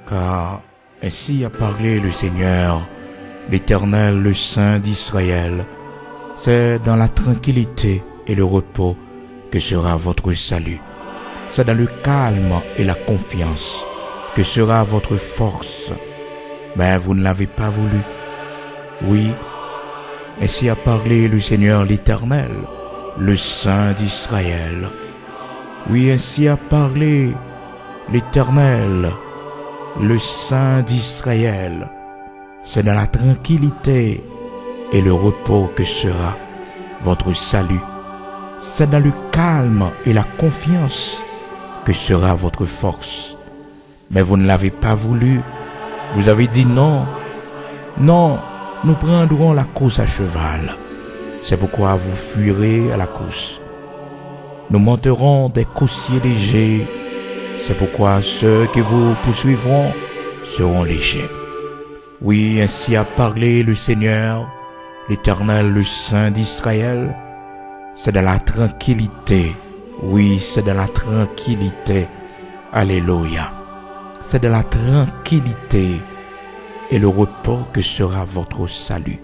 Car ainsi a parlé le Seigneur, l'Éternel, le Saint d'Israël. C'est dans la tranquillité et le repos que sera votre salut. C'est dans le calme et la confiance que sera votre force. Mais vous ne l'avez pas voulu. Oui, ainsi a parlé le Seigneur l'Éternel, le Saint d'Israël. Oui, ainsi a parlé l'Éternel, le Saint d'Israël. C'est dans la tranquillité et le repos que sera votre salut. C'est dans le calme et la confiance que sera votre force. Mais vous ne l'avez pas voulu. Vous avez dit non. Non, nous prendrons la course à cheval. C'est pourquoi vous fuirez à la course. Nous monterons des coursiers légers. C'est pourquoi ceux qui vous poursuivront seront légers. Oui, ainsi a parlé le Seigneur, l'Éternel, le Saint d'Israël. C'est dans la tranquillité. Oui, c'est dans la tranquillité. Alléluia. C'est dans la tranquillité et le repos que sera votre salut.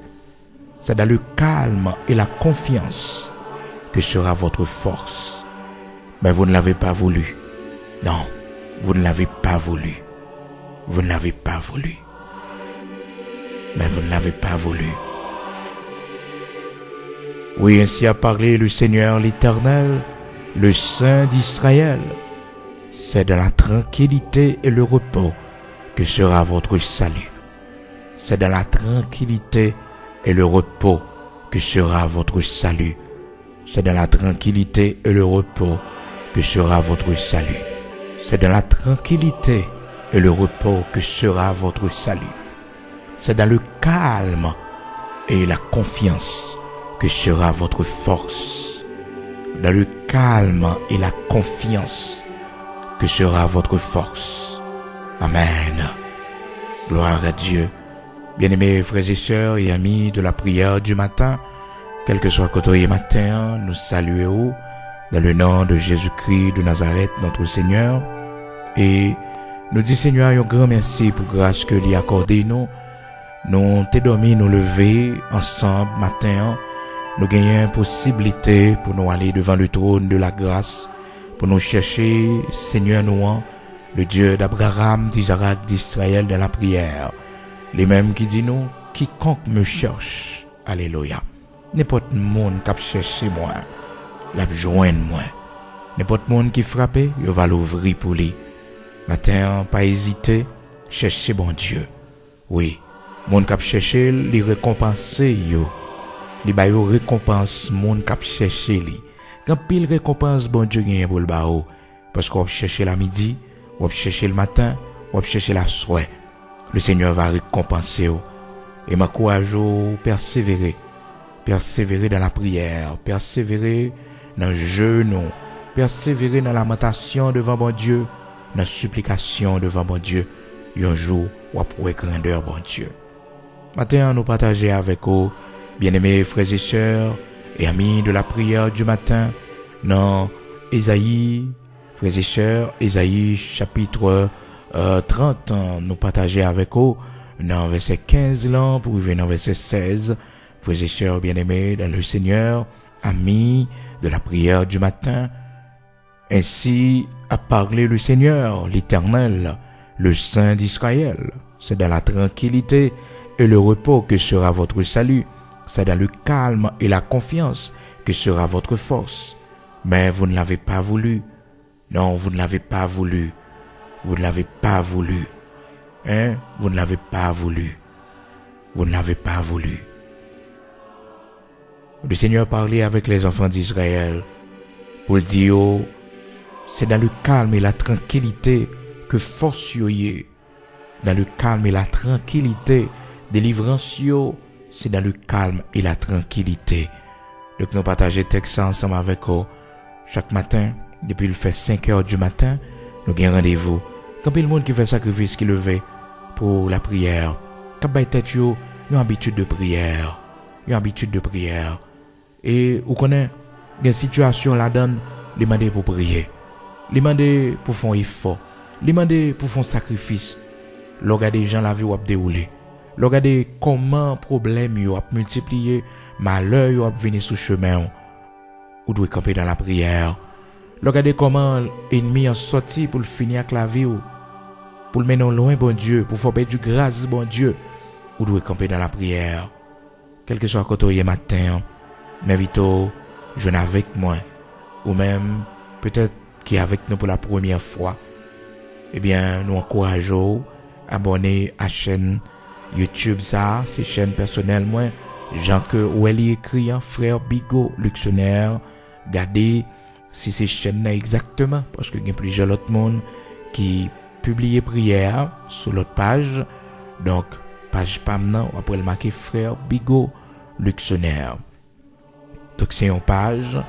C'est dans le calme et la confiance que sera votre force. Mais vous ne l'avez pas voulu. Non, vous ne l'avez pas voulu. Vous ne l'avez pas voulu. Mais vous ne l'avez pas voulu. Oui, ainsi a parlé le Seigneur l'Éternel, le Saint d'Israël. C'est dans la tranquillité et le repos que sera votre salut. C'est dans la tranquillité et le repos que sera votre salut. C'est dans la tranquillité et le repos que sera votre salut. C'est dans la tranquillité et le repos que sera votre salut. C'est dans le calme et la confiance que sera votre force. Dans le calme et la confiance que sera votre force. Amen. Gloire à Dieu. Bien-aimés frères et sœurs et amis de la prière du matin, quel que soit côté matin, nous saluons dans le nom de Jésus-Christ de Nazareth, notre Seigneur. Et nous disons Seigneur, un grand merci pour grâce que l'y accordé nous. Nous t'es dormi, nous lever ensemble matin. Nous gagnons possibilité pour nous aller devant le trône de la grâce, pour nous chercher, Seigneur nous, le Dieu d'Abraham, d'Isaac, d'Israël dans la prière. Les mêmes qui disent nous, quiconque me cherche, alléluia. N'importe monde qui cherche moi, la joindre moi. N'importe monde qui frappe, il va l'ouvrir pour lui. Matin, pas hésiter, chercher bon Dieu. Oui, monde qui cherche, lui récompenser yo. Li ba yo récompense monde qui cherche lui. Quand pile récompense bon Dieu gagne pour le bao parce qu'on cherche la midi, on cherche le matin, on cherche la soirée. Le Seigneur va récompenser vous. Et m'encourage persévérer. Persévérer dans la prière, persévérer dans le jeûne, persévérer dans la lamentation devant bon Dieu, dans la supplication devant bon Dieu. Et un jour, on pourrait grandeur bon Dieu. Maintenant, nous partager avec vous, bien-aimés frères et sœurs et amis de la prière du matin, dans Ésaïe, frères et sœurs, Ésaïe chapitre 30, nous partager avec vous, dans verset 15 là, pour venir dans verset 16, frères et sœurs bien-aimés dans le Seigneur, amis de la prière du matin. Ainsi a parlé le Seigneur, l'Éternel, le Saint d'Israël. C'est dans la tranquillité et le repos que sera votre salut. C'est dans le calme et la confiance que sera votre force. Mais vous ne l'avez pas voulu. Non, vous ne l'avez pas voulu. Vous ne l'avez pas voulu. Hein? Vous ne l'avez pas voulu. Vous ne l'avez pas voulu. Le Seigneur parlait avec les enfants d'Israël pour dire, c'est dans le calme et la tranquillité que force y est. Dans le calme et la tranquillité, délivrance yo, c'est dans le calme et la tranquillité. Donc nous partageons texte ensemble avec vous chaque matin, depuis le fait 5 heures du matin, nous avons rendez-vous. Quand il y a le monde qui fait sacrifice, qui levé pour la prière, quand il y a une habitude de prière, et vous connaissez, il y a une situation là-dedans, demander pour prier, demander pour faire un effort, demander pour faire un sacrifice. Regardez les gens la vie ou dérouler. Regardez comment problème yo a multiplié, malheur yo a venir sous chemin. Ou doit camper dans la prière. Regardez comment ennemi a sorti pour finir avec la vie ou pour le mener loin bon Dieu, pour faire du grâce bon Dieu. Ou doit camper dans la prière. Quel que soit côté matin, m'invite jeune avec moi ou même peut-être qui est avec nous pour la première fois. Eh bien, nous encourageons abonner à la chaîne YouTube ça, c'est chaîne personnelle moi, Jean que où elle écrit frère Bigot Luxionnaire, regardez si c'est chaîne là exactement parce que il y a plusieurs autres monde qui publient prière sur l'autre page. Donc page pam ou après le marqué frère Bigot Luxionnaire. Donc c'est une page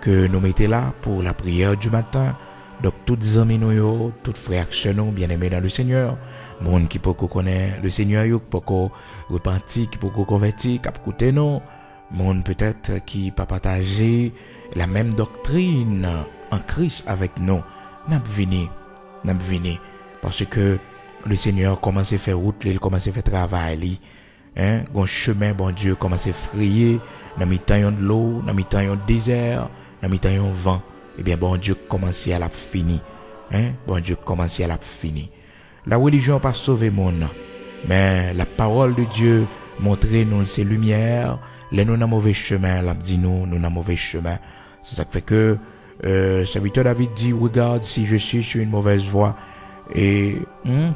que nous mettons là pour la prière du matin. Donc toutes amis nous, toutes frères nous bien-aimés dans le Seigneur, monde qui peut connaître le Seigneur, qui peut repentir, qui peut convertir, qui peut écouter nous, monde peut-être qui peut partager la même doctrine en Christ avec nous. N'a vini parce que le Seigneur commence à faire route, il commence à faire travail, un chemin bon Dieu commence à frayer dans mi-temps de l'eau, dans mi-temps de désert, dans mi-temps de vent. Eh bien, bon Dieu commence à la fini. Bon Dieu commence à la fini. La religion pas sauvé monde, mais la parole de Dieu montre nous ses lumières. Les nous dans mauvais chemin, l'a dit nous dans mauvais chemin. C'est ça qui fait que serviteur David dit regarde si je suis sur une mauvaise voie et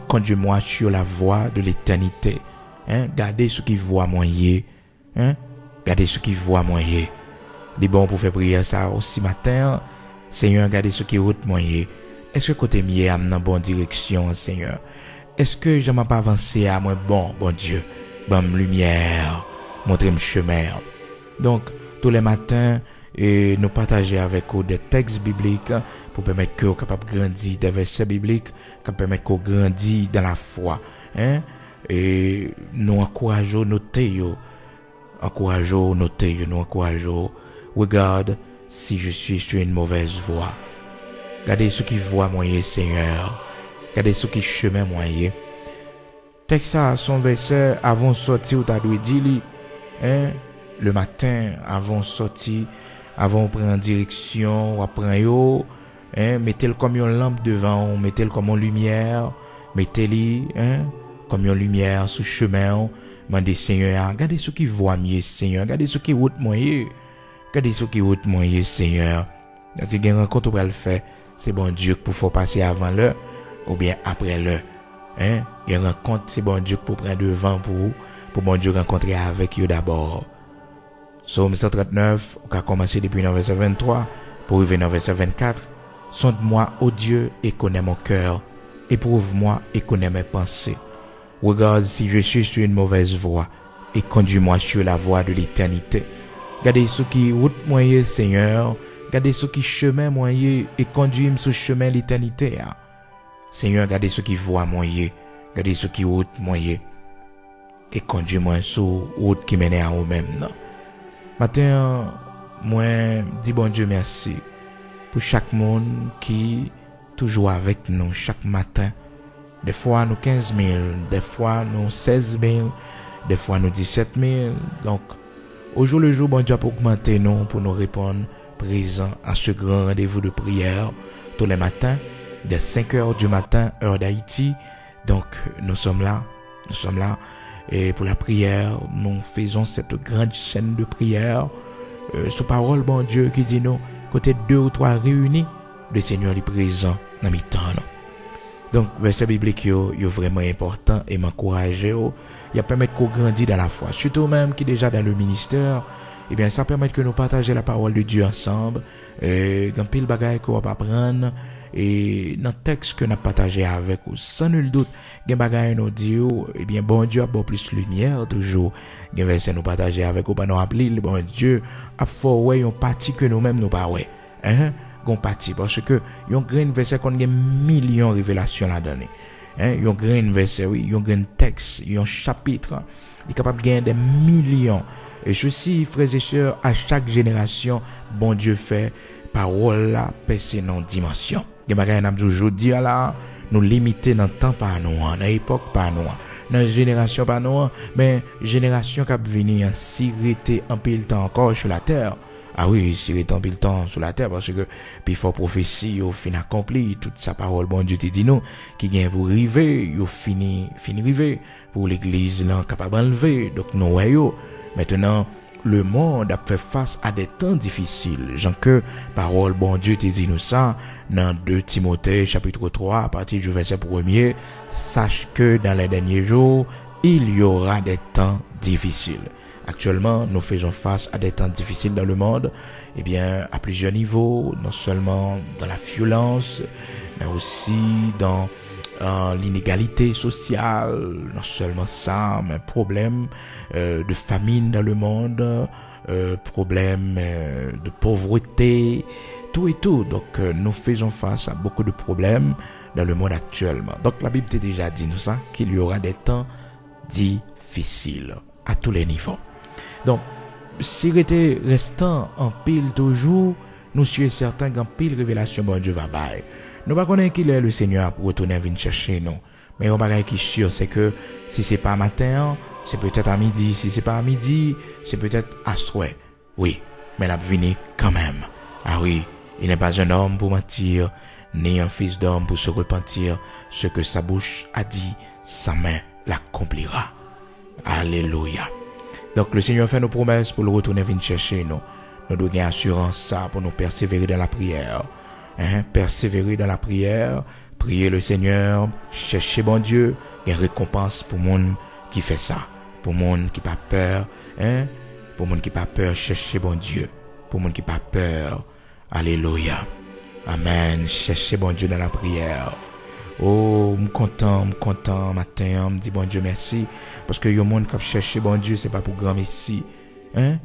conduis-moi sur la voie de l'éternité. Gardez ce qui voit moyen. Gardez ce qui voit moyen. Les bons pour faire prier ça aussi matin. Seigneur, regardez ce qui route moyen. Est-ce que côté mieux am dans bonne direction, Seigneur? Est-ce que je m'ai pas avancé à moi bon Dieu, bonne lumière, montrez-moi chemin. Donc tous les matins et nous partager avec vous des textes bibliques pour permettre que vous capable grandir des versets bibliques, qui permettre que vous grandir dans la foi, et nous encourageons nous encourageons regarde si je suis sur une mauvaise voie. Regardez ceux qui voient moyen Seigneur. Regardez ceux qui chemin moyen. Texte ça son verset avant sortir ou t'as dû dire le matin avant sortir, avant prendre direction ou après yo, mettez-le comme une lampe devant, mettez-le comme une lumière, mettez-le comme une lumière sur chemin. Mandez Seigneur, regardez ceux qui voient mieux Seigneur, regardez ceux qui route moyen. Regardez ce qui route moyen Seigneur. Parce que il y a une rencontre pour le faire, c'est bon Dieu pour faut passer avant l'heure ou bien après l'heure. Il y a une rencontre, c'est bon Dieu pour prendre devant pour bon Dieu rencontrer avec eux d'abord. Psaume 139, on a commencé depuis le verset 23 pour arriver dans le verset 24. Sonde-moi, ô Dieu, et connais mon cœur. Éprouve-moi et connais mes pensées. Regarde si je suis sur une mauvaise voie et conduis-moi sur la voie de l'éternité. Gardez ceux qui route moyen Seigneur, gardez ceux qui chemin moyen et conduis-moi sur chemin l'éternité. Seigneur, gardez ceux qui voient moyen, gardez ceux qui route moyen et conduis-moi sur route qui mène à vous-même. Matin, moi dis bon Dieu merci pour chaque monde qui toujours avec nous chaque matin. Des fois nous 15 000, des fois nous 16 000, des fois nous 17 000. Donc au jour le jour, bon Dieu a augmenté nous pour nous répondre présent à ce grand rendez-vous de prière tous les matins, dès 5 heures du matin, heure d'Haïti. Donc, nous sommes là, et pour la prière, nous faisons cette grande chaîne de prière, sous parole, bon Dieu, qui dit nous, côté 2 ou 3 réunis, le Seigneur est présent dans mes temps. Donc, verset biblique, yo vraiment important et m'encourager, il permet qu'on grandisse dans la foi. Surtout même qui déjà dans le ministère, eh bien, ça permet que nous partagions la parole de Dieu ensemble, dans pile bagaille qu'on va apprendre, et dans le texte que nous partagé avec vous, sans nul doute, il y a des bagailles nous dit, eh bien, bon Dieu a beaucoup plus lumière toujours. Il y a des verset nous partager avec vous, pour nous rappeler, bon Dieu a fait ouais, un parti que nous-mêmes nous pas ouais. Gon parti parce que yon grand verset qu'on gen millions révélations là-dedans. Yon grand verset oui, yon grand texte, yon chapitre, il est capable de gagner des millions. Et ceci, frères et sœurs, à chaque génération, bon Dieu fait parole là percer non dimension. Des bagages n'a toujours dit là, nous limiter dans le temps par nous, dans l'époque par nous, dans la génération par nous, mais génération qui a venu si rester en pile temps encore sur la terre. Ah oui, si rester en pile temps sur la terre, parce que puis fort prophétie au fin accompli, toute sa parole bon Dieu te dit nous qui vient pour arriver, yo fini arriver pour l'église là capable enlever. Donc nous voyons maintenant le monde a fait face à des temps difficiles. Jean que parole bon Dieu te dit nous ça dans 2 Timothée chapitre 3 à partir du verset 1er, sache que dans les derniers jours, il y aura des temps difficiles. Actuellement, nous faisons face à des temps difficiles dans le monde, eh bien, à plusieurs niveaux, non seulement dans la violence, mais aussi dans l'inégalité sociale, non seulement ça, mais problème de famine dans le monde, problème de pauvreté, tout et tout. Donc, nous faisons face à beaucoup de problèmes dans le monde actuellement. Donc, la Bible t'a déjà dit nous ça, qu'il y aura des temps difficiles à tous les niveaux. Donc, si était restant en pile toujours, nous sommes certains qu'en pile révélation bon Dieu va bailler. Nous ne connaissons pas qu'il est le Seigneur pour retourner venir chercher nous. Mais on va qui est sûr, c'est que si c'est pas matin, c'est peut-être à midi. Si c'est pas à midi, c'est peut-être à soir. Oui, mais la venir quand même. Ah oui, il n'est pas un homme pour mentir, ni un fils d'homme pour se repentir. Ce que sa bouche a dit, sa main l'accomplira. Alléluia. Donc le Seigneur fait nos promesses pour le retourner venir chercher nous. Nous devons gagner assurance ça pour nous persévérer dans la prière. Persévérer dans la prière, prier le Seigneur, chercher bon Dieu, il y a récompense pour monde qui fait ça. Pour monde qui pas peur, pour monde qui pas peur, chercher bon Dieu. Pour monde qui pas peur. Alléluia. Amen. Chercher bon Dieu dans la prière. Oh, me content matin, me dit bon Dieu merci parce que yo monde qui chercher bon Dieu, c'est pas pour grand messie. Dans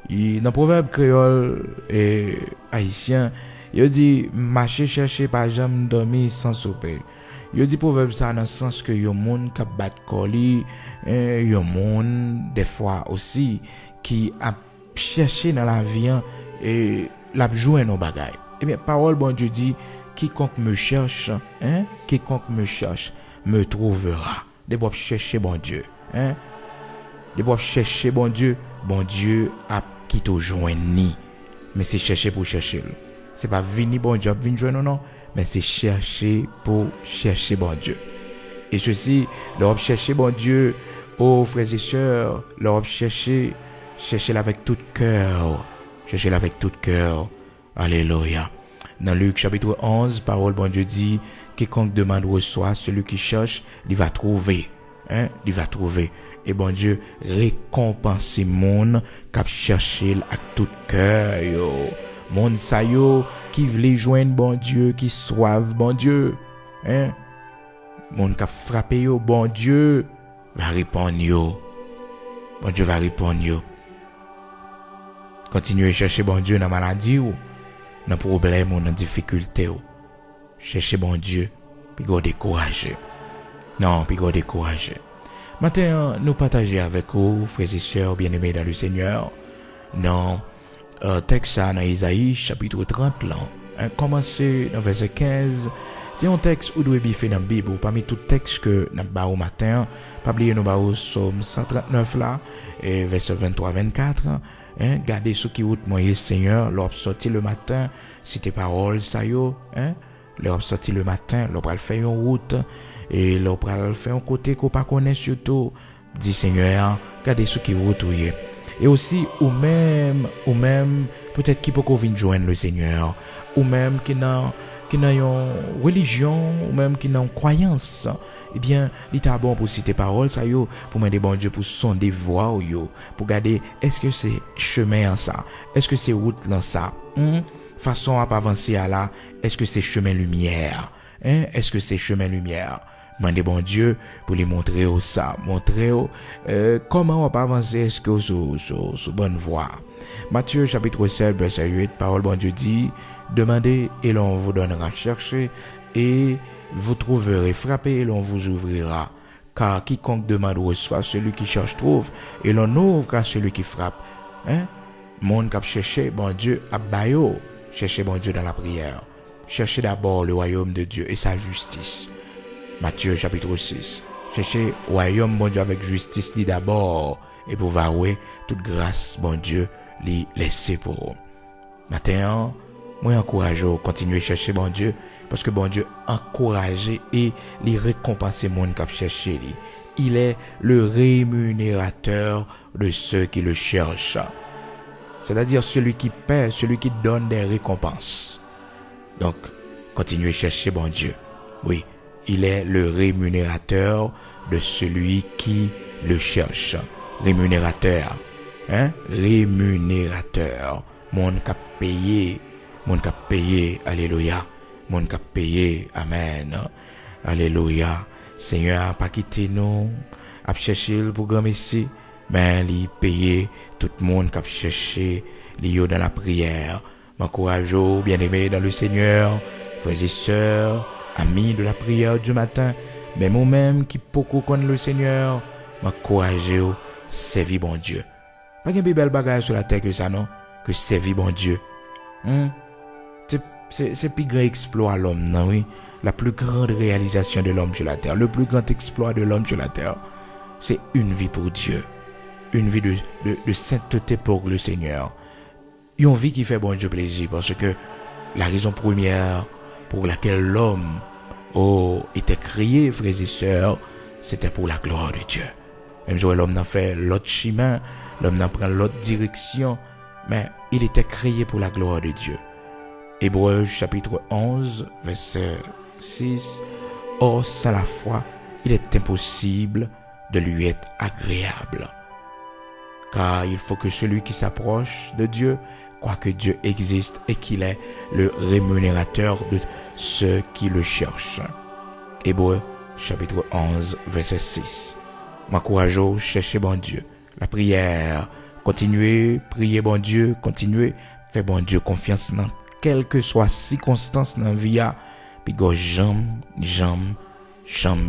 le proverbe créole et haïtien, il dit marcher chercher pas jamais dormir sans souper. Il dit proverbe ça dans le sens que yo monde qui bat colis, yo monde des fois aussi qui a cherché dans la vie et l'a joué nos bagailles. Eh bien parole bon Dieu dit quiconque me cherche, quiconque me cherche me trouvera. Des pour chercher bon Dieu, des pour chercher bon Dieu a qui te joindre. Mais c'est chercher pour chercher. C'est pas venir bon Dieu venir joindre non, mais c'est chercher pour chercher bon Dieu. Et ceci, leur chercher bon Dieu, oh frères et sœurs, leur chercher avec tout cœur, chercher avec tout cœur. Alléluia. Dans Luc chapitre 11, parole bon Dieu dit, quiconque demande reçoit, celui qui cherche, il va trouver. Il va trouver. Et bon Dieu récompense monde qui cherché avec tout cœur. Monde sa yo qui veut joindre bon Dieu, qui soive bon Dieu. Monde qui frappé yo, bon Dieu va répondre yo. Bon Dieu va répondre yo. Continuez à chercher bon Dieu dans la maladie ou dans problème ou dans difficulté ou. Cherchez bon Dieu, puis go décourager. Non, puis go décourager. Maintenant, nous partager avec vous, frères et sœurs bien-aimés dans le Seigneur, dans texte dans Isaïe, chapitre 30, là, commencer dans verset 15. C'est un texte où doit biffer dans la Bible, parmi tout texte que nous avons au matin, pas oublier nous avons Psaume 139 là, et verset 23-24. Gardez ce qui route Moïse Seigneur, l'op sorti le matin, si tes paroles ça yo, l'op sorti le matin, l'op pral faire une route, et l'op pral faire un côté qu'on pas connaît surtout, dit Seigneur, gardez ce qui route ouye. Et aussi, ou même, peut-être qui peut venir joindre le Seigneur, ou même qui n'a une religion, ou même qui n'a une croyance, eh bien, il est bon pour citer paroles, ça yo, pour demander bon Dieu pour sonder voix yo, pour garder, est-ce que c'est chemin en ça, est-ce que c'est route dans ça, façon à avancer à là, est-ce que c'est chemin lumière, est-ce que c'est chemin lumière, demander bon Dieu pour lui montrer ça, montrer comment on peut avancer, est-ce que sur bonne voie. Matthieu chapitre 7 verset 8, parole bon Dieu dit, demandez et l'on vous donnera, cherchez et vous trouverez, frappez et l'on vous ouvrira. Car quiconque demande reçoit, celui qui cherche trouve, et l'on ouvre à celui qui frappe. Monde qui a cherché, bon Dieu, à bayo, chercher bon Dieu dans la prière. cherchez d'abord le royaume de Dieu et sa justice. Matthieu chapitre 6. Cherchez le royaume, bon Dieu, avec justice li d'abord. Et pour voir toute grâce, bon Dieu, li laisser pour vous. Maintenant, moi encourage à continuer à chercher bon Dieu. Parce que bon Dieu encourage et les récompenser monde qui cherche lui. Il est le rémunérateur de ceux qui le cherchent. C'est-à-dire celui qui paie, celui qui donne des récompenses. Donc, continuez à chercher bon Dieu. Oui, il est le rémunérateur de celui qui le cherche. Rémunérateur. Hein? Rémunérateur. Monde qui a payé. Monde qui a payé. Alléluia. Monde qui a payé. Amen. Alléluia. Seigneur, pas quitter nous. A chercher le programme ici. Mais il paye tout le monde qui a cherché. Il dans la prière. M'encourage, bien-aimés dans le Seigneur. Frères et sœurs. Amis de la prière du matin. Mais moi-même qui beaucoup connaît le Seigneur. M'encourage, servir bon Dieu. Pas qu'il y ait belle bagage sur la terre que ça, non? Que servir bon Dieu. C'est plus grand exploit à l'homme, non, oui? La plus grande réalisation de l'homme sur la terre. Le plus grand exploit de l'homme sur la terre. C'est une vie pour Dieu. Une vie de sainteté pour le Seigneur. Une vie qui fait bon Dieu plaisir. Parce que la raison première pour laquelle l'homme était créé, frères et sœurs, c'était pour la gloire de Dieu. Même si l'homme n'a fait l'autre chemin, l'homme n'a pris l'autre direction, mais il était créé pour la gloire de Dieu. Hébreux chapitre 11, verset 6. Or, sans la foi, il est impossible de lui être agréable. Car il faut que celui qui s'approche de Dieu croit que Dieu existe et qu'il est le rémunérateur de ceux qui le cherchent. Hébreux chapitre 11, verset 6. M'encourageons, cherchez bon Dieu. La prière, continuez, priez bon Dieu, continuez, faites bon Dieu confiance dans quelle que soit circonstance dans la vie, puis go jamais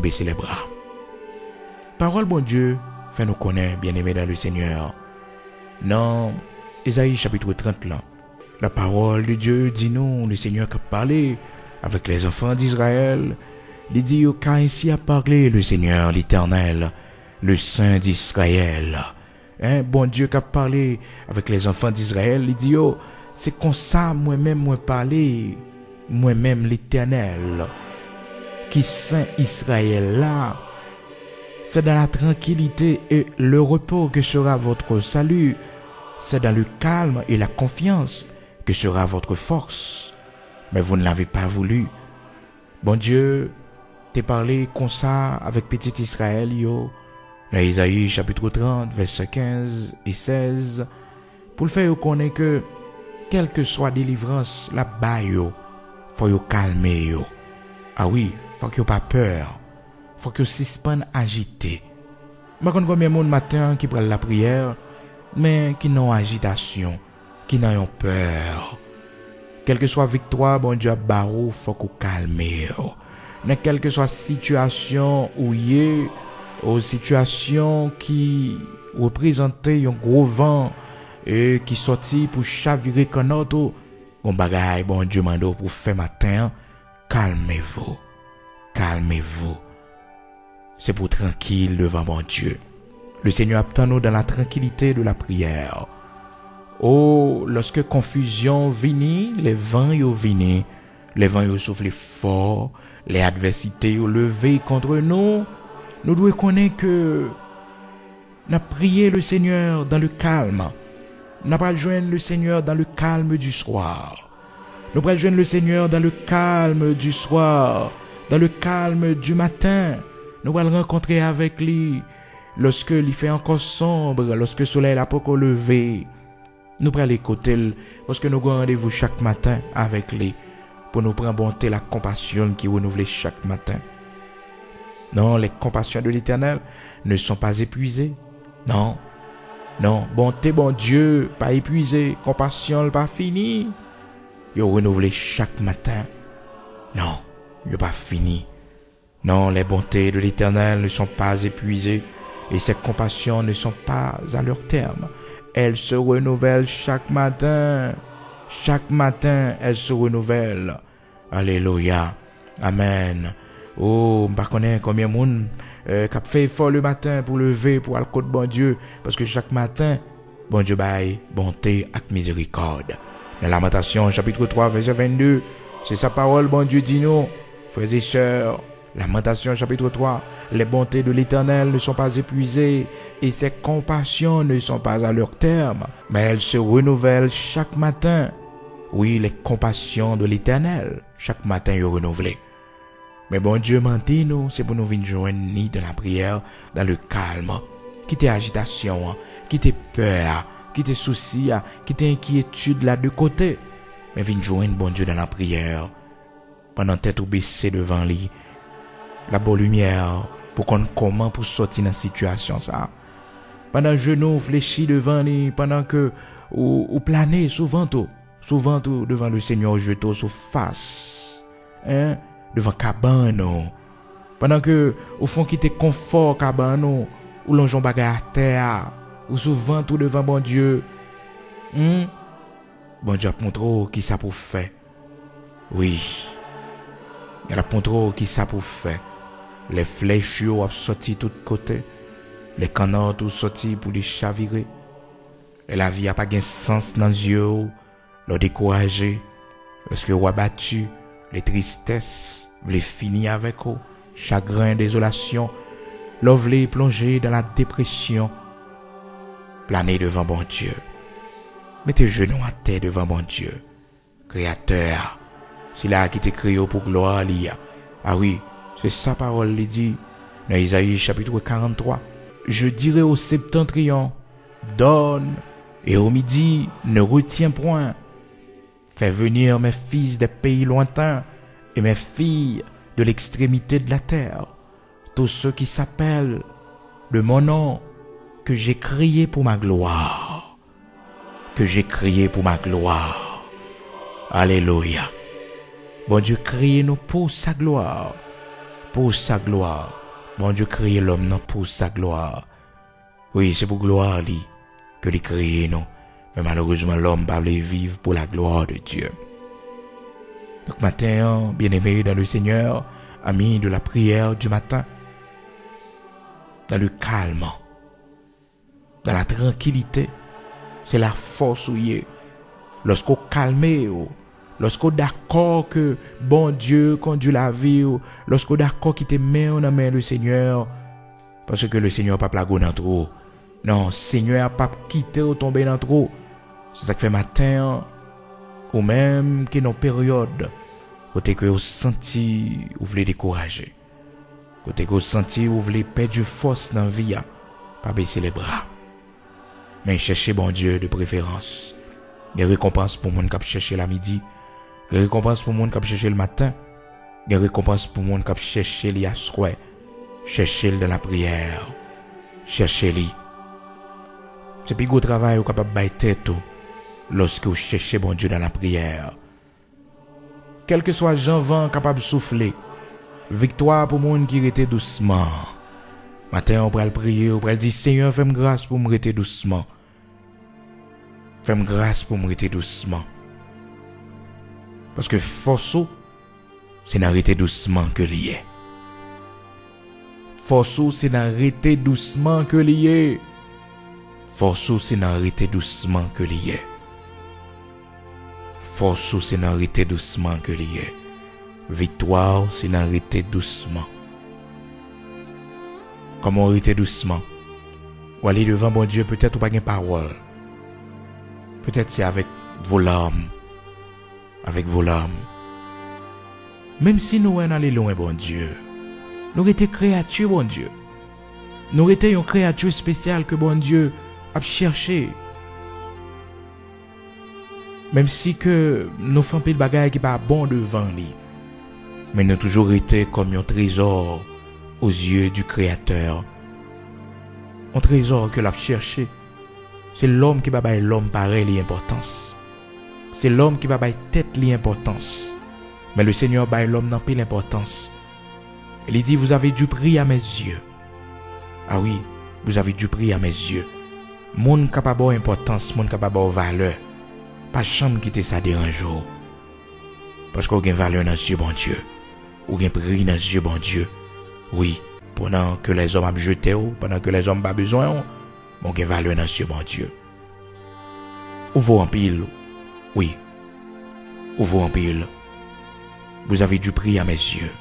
baisser les bras. Parole bon Dieu, fait nous connaître, bien-aimés dans le Seigneur. Non, Ésaïe chapitre 30 là. La parole de Dieu dit nous, le Seigneur qui a parlé avec les enfants d'Israël. Il dit, car ainsi a parlé le Seigneur, l'Éternel, le Saint d'Israël. Bon Dieu qui a parlé avec les enfants d'Israël, il dit, c'est comme ça, moi-même, moi parler, moi-même l'Éternel, qui Saint Israël là. C'est dans la tranquillité et le repos que sera votre salut. C'est dans le calme et la confiance que sera votre force. Mais vous ne l'avez pas voulu. Bon Dieu, t'es parlé comme ça avec petit Israël, dans Isaïe chapitre 30, verset 15 et 16, pour le faire connaître que, quelle que soit délivrance, la bas faut yo calmer yo. Ah oui, faut que yo pas peur. Faut que yo suspende agité. Je connais combien de monde matin qui prennent la prière, mais qui n'ont agitation, qui n'ont peur. Quelle que soit victoire, bon Dieu barou, faut qu'on calme yo. Mais quelle que soit situation où y aux situations qui représentaient un gros vent et qui sortit pour chavirer comme autre, bon bagaille, bon Dieu mando pour faire matin, calmez-vous, calmez-vous. C'est pour tranquille devant mon Dieu. Le Seigneur attend nous dans la tranquillité de la prière. Oh, lorsque confusion vini, les vents yo vini, les vents yo soufflent fort, les adversités yo levé contre nous, nous devons connaître que nous prié le Seigneur dans le calme. Nous pas joindre le Seigneur dans le calme du soir. Nous pas joindre le Seigneur dans le calme du soir, dans le calme du matin. Nous allons rencontrer avec lui lorsque il fait encore sombre, lorsque le soleil n'a pas encore levé. Nous allons l'écouter parce que nous avons rendez-vous chaque matin avec lui pour nous prendre bonté la compassion qui renouvelle chaque matin. Non, les compassions de l'Éternel ne sont pas épuisées. Non, bonté, bon Dieu, pas épuisé, compassion pas fini. Ils renouvelé chaque matin. Non, ils pas fini. Non, les bontés de l'Éternel ne sont pas épuisées et ses compassions ne sont pas à leur terme. Elles se renouvellent chaque matin. Chaque matin, elles se renouvellent. Alléluia. Amen. Oh, je ne connais pas combien de monde qui fait effort le matin pour lever, pour aller côté bon Dieu. Parce que chaque matin, bon Dieu baille bonté et miséricorde. Dans Lamentation, chapitre 3, verset 22, c'est sa parole, bon Dieu dit nous, frères et sœurs. Lamentation, chapitre 3, les bontés de l'Éternel ne sont pas épuisées et ses compassions ne sont pas à leur terme, mais elles se renouvellent chaque matin. Oui, les compassions de l'Éternel, chaque matin, sont renouvelées. Mais bon Dieu m'a dit nous, c'est pour nous venir joindre ni dans la prière, dans le calme, quitter agitation, quitter peur, quitter souci, quitter inquiétude là de côté. Mais venir joindre bon Dieu dans la prière, pendant tête ou baissée devant lui, la bonne lumière, pour qu'on comment pour sortir dans cette situation ça. Pendant que genou fléchis devant lui, pendant que ou planer souvent tout devant le Seigneur, je te sous face, hein, devant cabane. Pendant que au fond qui te confort cabane, ou l'onjon bagay à terre, ou souvent tout devant bon Dieu. Bon Dieu a montré qui ça pour faire. Oui. Il a montré qui ça pour faire. Les flèches ont sorti de tous côtés. Les canards ont sorti pour les chavirer. Et la vie n'a pas de sens dans les yeux. L'ont découragé. Lorsque vous avez battu, les tristesses, vous les finir avec eux. Chagrin, désolation. L'ont voulu plonger dans la dépression. Planer devant bon Dieu. Mettez genoux à terre devant bon Dieu. Créateur. C'est là qui te créé pour gloire. Ah oui. C'est sa parole, il dit, dans Isaïe chapitre 43. Je dirai au septentrion, donne, et au midi, ne retiens point. Fais venir mes fils des pays lointains, et mes filles de l'extrémité de la terre. Tous ceux qui s'appellent de mon nom, que j'ai crié pour ma gloire. Que j'ai crié pour ma gloire. Alléluia. Bon Dieu, criez-nous pour sa gloire. Pour sa gloire. Bon Dieu créé l'homme non pour sa gloire. Oui, c'est pour gloire lui que il créé nous. Mais malheureusement l'homme ne peut pas vivre pour la gloire de Dieu. Donc matin, bien-aimés dans le Seigneur, amis de la prière du matin, dans le calme, dans la tranquillité, c'est la force où il est. Lorsqu'on calme, lorsqu'on d'accord que bon Dieu conduit la vie, lorsqu'on d'accord qu'il te met en main le Seigneur, parce que le Seigneur pas plago dans trop. Non, Seigneur pas quitter ou tomber dans trop. C'est ça que fait matin, ou même que dans période, côté que vous senti, vous voulez décourager. Côté que vous senti, vous voulez perdre force dans la vie, pas baisser les bras. Mais cherchez bon Dieu de préférence. Des récompenses pour monde qui chercher la midi. Des récompenses pour monde qui chercher le matin. Des récompenses pour monde qui chercher les soir. Cherchez-le dans la prière. Cherchez-le. C'est plus gros travail ou capable de bailler tête lorsque vous cherchez bon Dieu dans la prière. Quel que soit Jean vent capable de souffler. Victoire pour monde qui rete doucement. Matin on va prier, on va dire Seigneur, fais-moi grâce pour me rete doucement. Fais-moi grâce pour me rete doucement. Parce que force, c'est d'arrêter doucement que lié. Force, c'est d'arrêter doucement que lié. Force, c'est d'arrêter doucement que lié. Force, c'est d'arrêter doucement que lié. Victoire, c'est d'arrêter doucement. Comment arrêter doucement? Ou aller devant bon Dieu, peut-être ou pas une parole. Peut-être c'est avec vos larmes. Avec vos larmes. Même si nous sommes allés loin, bon Dieu, nous étions créatures, bon Dieu. Nous étions une créature spéciale que bon Dieu a cherché. Même si que nous faisons des bagages qui ne sont pas bons devant lui. Mais nous avons toujours été comme un trésor aux yeux du Créateur. Un trésor que l'on a cherché. C'est l'homme qui va bailler l'homme pareil l'importance. C'est l'homme qui va bailler tête l'importance. Mais le Seigneur baille l'homme n'a pas l'importance. Il dit, vous avez du prix à mes yeux. Ah oui, vous avez du prix à mes yeux. Monde capable d'importance, monde capable de valeur. Pas chambre quitter ça dérange. Parce qu'on a valeur dans Dieu, bon Dieu. Ou a prix dans Dieu, bon Dieu. Oui, pendant que les hommes ont jeté, pendant que les hommes n'ont pas besoin, on a valeur dans Dieu, bon Dieu. Ou vous en pile, oui. Ou vous en pile. Vous avez du prix à mes yeux.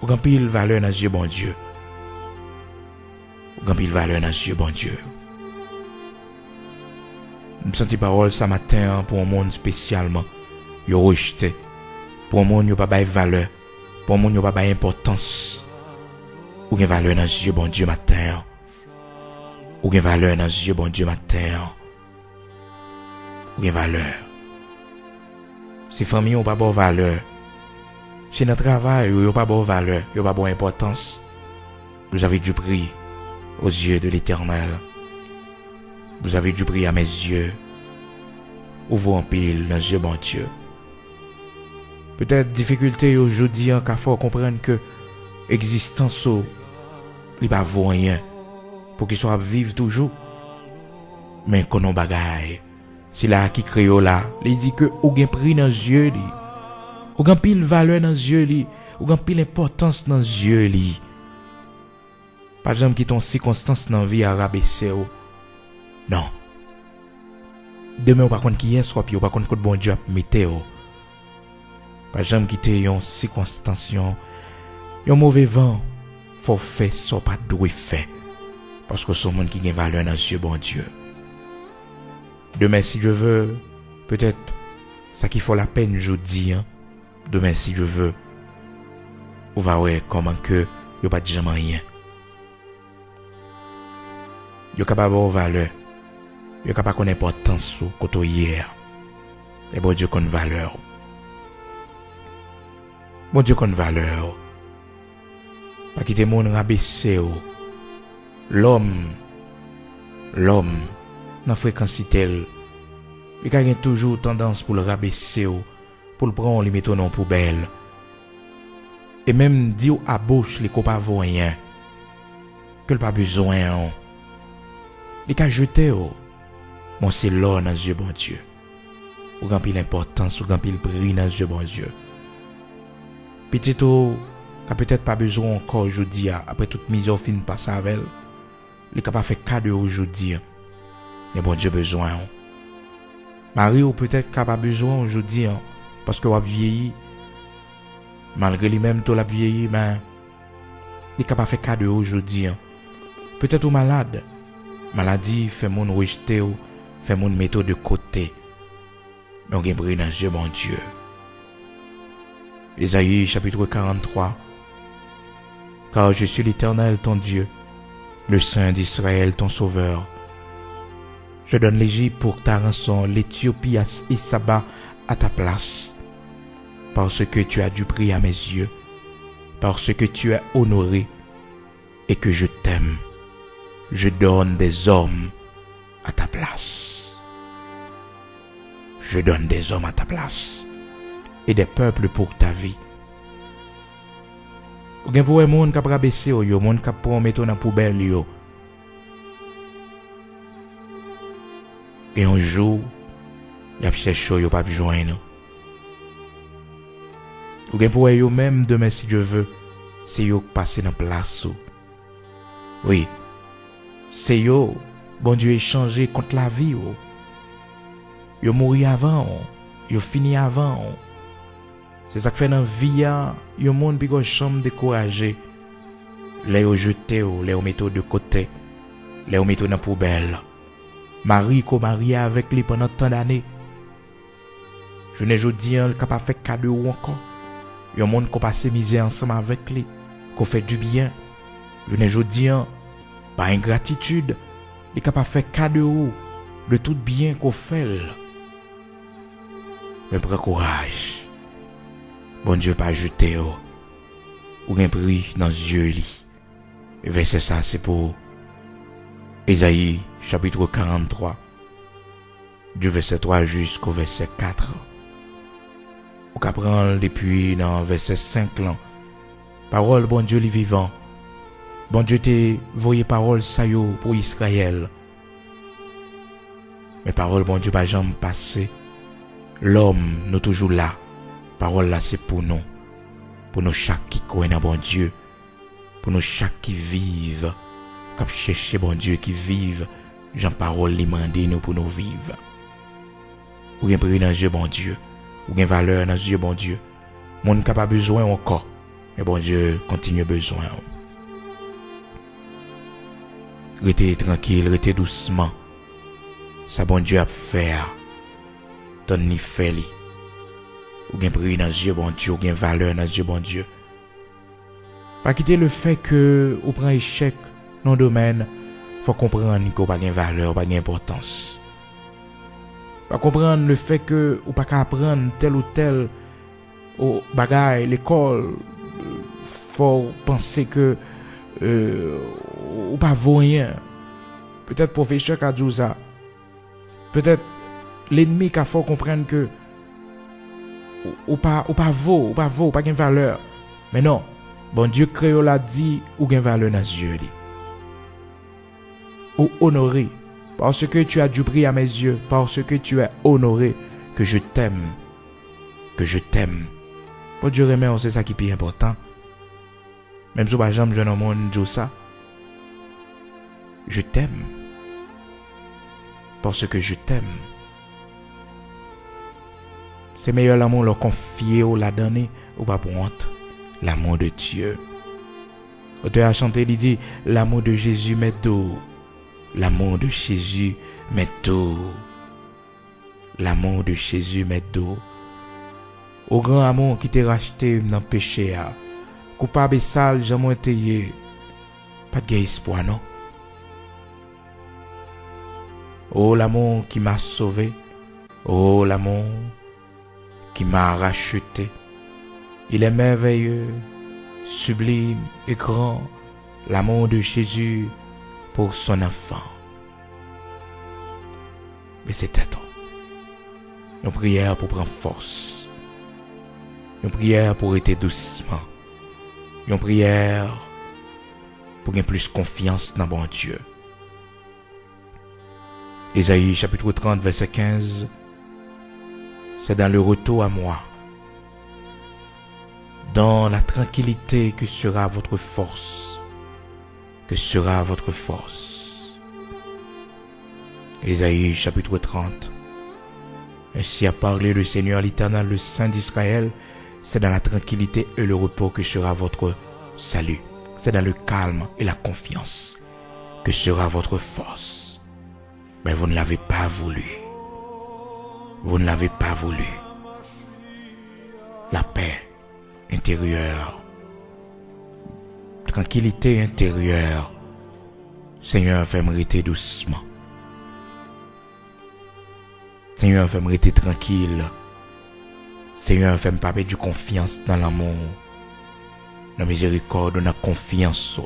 Ou en pile valeur dans Dieu, bon Dieu. Ou en pile valeur dans Dieu, bon Dieu. Je me sens parole ce matin pour un monde spécialement. Yo rejeté. Pour un monde, yo pas de valeur. Pour un monde, yo pas d'importance. Ou gen valeur dans Dieu, bon Dieu, matin. Ou gen valeur dans Dieu, bon Dieu, matin. Ou gen valeur. Si famille ont pas de valeur. Si notre travail, yo pas de valeur, yo pas de importance. Vous avez du prix aux yeux de l'Éternel. Vous avez du prix à mes yeux. Ouvrez en pile dans les yeux, bon Dieu. Peut-être difficulté aujourd'hui, car faut comprendre que l'existence, il pas vaut rien pour qu'il soit vivre toujours. Mais qu'on a bagaille. C'est là qui crée là. Il dit que ou gain prix dans les yeux, ou gain pile valeur dans les yeux, ou gain pile importance dans les yeux. Pas jamais qui ton circonstance dans la vie à rabaisser. Non. Demain, ou pas contre qui est, soit puis ou pas contre bon Dieu à mettre. Pas jamais quitter yon circonstance, yon mauvais vent, faut faire ça pas doué fait. Parce que c'est un monde qui a valeur dans Dieu, bon Dieu. Demain, si je veux, peut-être, ça qui faut la peine, je dis, demain, si je veux, on va voir comment que, yon pas jamais rien. Yon capable de valeur. Yon capable de importance sous côté hier. Et bon Dieu qu'on valeur. Bon Dieu qu'on valeur. Pas quitter mon rabaisser. L'homme dans fréquence tel, il a toujours tendance pour le rabaisser, pour le prendre, le mettre dans poubelle. Et même dire à bouche les copains vaut rien. Que le pas besoin. Il a jeté. Bon, c'est l'or dans Dieu, bon Dieu. Ou remplir l'importance, ou remplir le prix dans Dieu, bon Dieu. Petit tout, qu'a peut-être pas besoin encore aujourd'hui, après toute mise au fin passe avec elle. Il n'a pas fait cadeau aujourd'hui. Mais bon Dieu, besoin. Marie, ou peut-être qu'il n'a pas besoin aujourd'hui, parce que vous avez vieilli. Malgré lui-même, tout l'a vieilli, mais il n'a pas fait cadeau aujourd'hui. Peut-être ou malade. Maladie fait mon rejeter ou fait mon mettre de côté. Mais on gagne dans Dieu, bon Dieu. Ésaïe chapitre 43. Car je suis l'Éternel ton Dieu, le Saint d'Israël ton Sauveur. Je donne l'Égypte pour ta rançon, l'Éthiopie et Saba à ta place. Parce que tu as du prix à mes yeux, parce que tu es honoré et que je t'aime. Je donne des hommes à ta place. Je donne des hommes à ta place. Et des peuples pour ta vie. Ou gen pour un monde qui a rabaissé yo, monde qui a mettre dans la poubelle yo. Et un jour, y a cherché yo pas besoin non. Ou gen pour yo même demain si Dieu veut, c'est yo passer dans place. Oui. C'est yo, bon Dieu échangé contre la vie. Yo mouri avant, yo fini avant. C'est ça que fait dans la vie, yo monde qui a chambre découragé. Les yo jeté, les yo metté de côté, les yo metté dans la poubelle. Marie ko marié avec lui pendant tant d'années. Je ne veux dire qu'il n'a pas fait cadeau encore. Yo monde qui passé misère ensemble avec lui, qui fait du bien. Je ne veux dire par ingratitude, il n'a pas fait cadeau de tout bien qu'on fait. Mais prends courage. Bon Dieu pas jeté ou un prix dans les yeux. Et verset ça, c'est pour Ésaïe chapitre 43, du verset 3 jusqu'au verset 4. On peut prendre depuis dans verset 5 là. Parole bon Dieu les vivant. Bon Dieu te voyé parole ça yo pour Israël. Mais parole bon Dieu pas jamais passé. L'homme nous toujours là Parole là c'est pour nous chaque qui connaît un bon Dieu, pour nous chaque qui vive, qui cherche bon Dieu, qui vive, Jean parole li mande nous pour nous vivre. Ou bien prix dans Dieu bon Dieu, ou bien valeur dans Dieu bon Dieu. Monde qui pas besoin encore, mais bon Dieu continue besoin. Restez tranquille, restez doucement. Ça bon Dieu a fait. Donne ni fait li. Ou bien prix dans Dieu bon Dieu, ou bien valeur dans Dieu bon Dieu. Pas quitter le fait que ou prend échec dans le domaine, faut comprendre qu'on pas gain valeur, pas gain importance. Pas comprendre le fait que ou pas apprendre tel ou tel au bagaille l'école, faut penser que ou pas vaut rien. Peut-être professeur qui a dit ça. Peut-être l'ennemi qui a faut comprendre que ou pas vaut, pas gain valeur. Mais non, bon Dieu créole l'a dit ou gain valeur dans Dieu li. Ou honoré parce que tu as du prix à mes yeux, parce que tu es honoré, que je t'aime. Bon Dieu remet, c'est ça qui est plus important. Même si pas jamais jeune monde dit ça. Je t'aime. Parce que je t'aime. C'est meilleur l'amour leur confier ou la donner ou pas pour honte. L'amour de Dieu. L'auteur a chanté, il dit, l'amour de Jésus m'est doux. L'amour de Jésus m'est doux. L'amour de Jésus m'est doux. Au grand amour qui t'a racheté dans le péché. Coupable et sale, jamais été. Pas de espoir, non? Oh, l'amour qui m'a sauvé. Oh, l'amour qui m'a racheté. Il est merveilleux, sublime et grand. L'amour de Jésus pour son enfant. Mais c'était tout. Une prière pour prendre force. Une prière pour être doucement. Une prière pour gagner plus confiance dans bon Dieu. Ésaïe chapitre 30 verset 15. C'est dans le retour à moi, dans la tranquillité que sera votre force. Que sera votre force. Ésaïe chapitre 30. Ainsi a parlé le Seigneur l'Éternel, le Saint d'Israël. C'est dans la tranquillité et le repos que sera votre salut. C'est dans le calme et la confiance que sera votre force. Mais vous ne l'avez pas voulu. Vous ne l'avez pas voulu. La paix intérieure. Tranquillité intérieure. Seigneur, fais-moi rester doucement. Seigneur, fais-moi rester tranquille. Seigneur, fais-moi pas perdre confiance dans l'amour, dans la miséricorde, dans la confiance.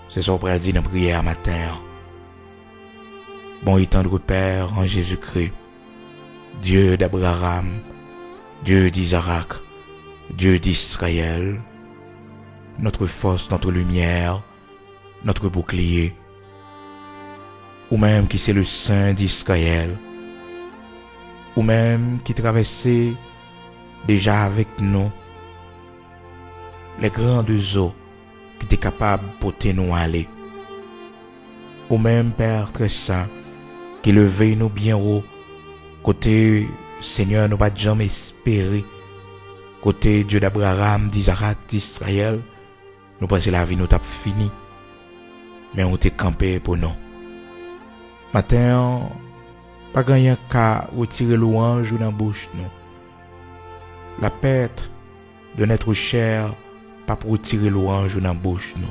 C'est ça qu'on dit dans la prière matin. Bon et tendre Père en Jésus-Christ, Dieu d'Abraham, Dieu d'Isaac, Dieu d'Israël, notre force, notre lumière, notre bouclier, ou même qui c'est le Saint d'Israël, ou même qui traversait déjà avec nous les grandes eaux qui étaient capables de porter nous aller, ou même Père très saint qui levait nous bien haut, côté Seigneur nous pas jamais espérer, côté Dieu d'Abraham, d'Isaac, d'Israël, nous pensons la vie nous t'a fini, mais on t'est campé pour nous. Matin, pas gagné qu'à retirer louange dans la bouche nous. La perte de notre chair, pas pour retirer louange dans la bouche nous.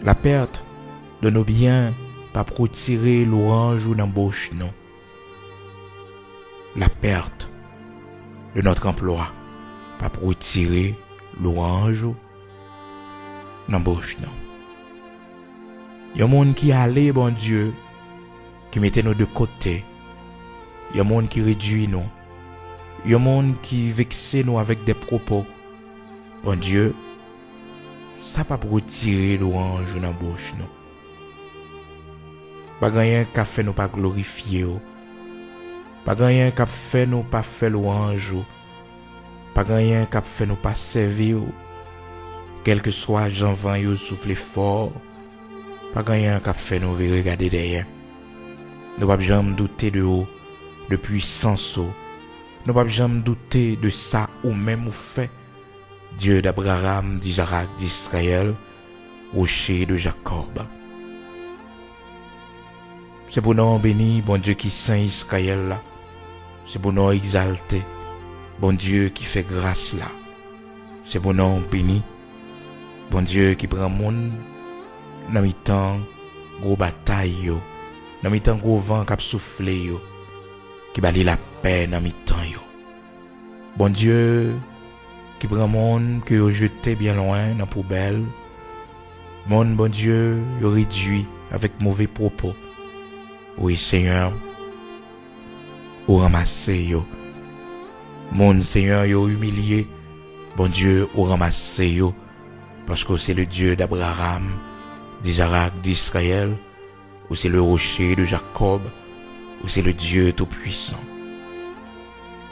La perte de nos biens, pas pour retirer louange dans la bouche nous. La perte de notre emploi, pas pour retirer louange dans la bouche nous. Il y a un monde qui allait, bon Dieu, qui mettait nous de côté. Il y a un monde qui réduit nous. Il y a un monde qui vexait nous avec des propos. Bon Dieu, ça pas pour retirer louange dans la bouche nous. Pas gagner qu'à faire nous pas glorifier. Pas rien qui fait nous pas faire louange. Pas rien qui fait nous pas servir. Quel que soit Jean Van yo souffle fort. Pas rien qui fait nous regarder derrière. Nous pas jamais douter de haut, de puissance. Nous pas jamais douter de ça ou même ou fait. Dieu d'Abraham, d'Isaac, d'Israël, rocher de Jacob. C'est pour nous béni, bon Dieu qui saint Israël là. C'est pour nous exalter, bon Dieu qui fait grâce là. C'est pour nous béni, bon Dieu qui prend monde dans mi temps gros bataille yo, dans mi temps gros vent qui souffle yo, qui bali la paix dans mi temps yo. Bon Dieu qui prend monde que yo jeté bien loin dans poubelle. Bon Dieu, yo réduit avec mauvais propos. Oui Seigneur, ou ramasser yo. Mon Seigneur yo humilié. Bon Dieu, ou ramasser yo. Parce que c'est le Dieu d'Abraham, d'Isaac, d'Israël, ou c'est le rocher de Jacob, ou c'est le Dieu tout-puissant.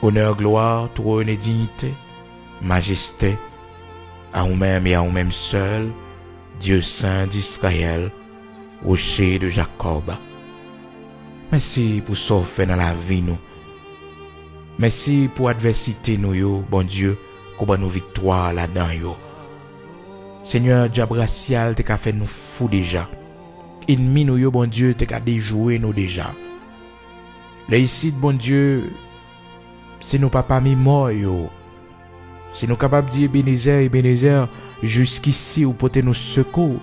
Honneur, gloire, trône et dignité, majesté, à vous-même et à vous-même seul, Dieu saint d'Israël, rocher de Jacob. Merci pour ce fait dans la vie nous. Merci pour l'adversité nous yo, bon Dieu, qu'on a nos victoires là-dedans yo. Seigneur, diable racial, t'es qu'à faire nous fous déjà. Ennemi nous yo, bon Dieu, t'es qu'à déjouer nous déjà. Là ici, bon Dieu, c'est nos papas mi morts yo. C'est nous capables de dire Ebenezer, jusqu'ici ou porter nos secours,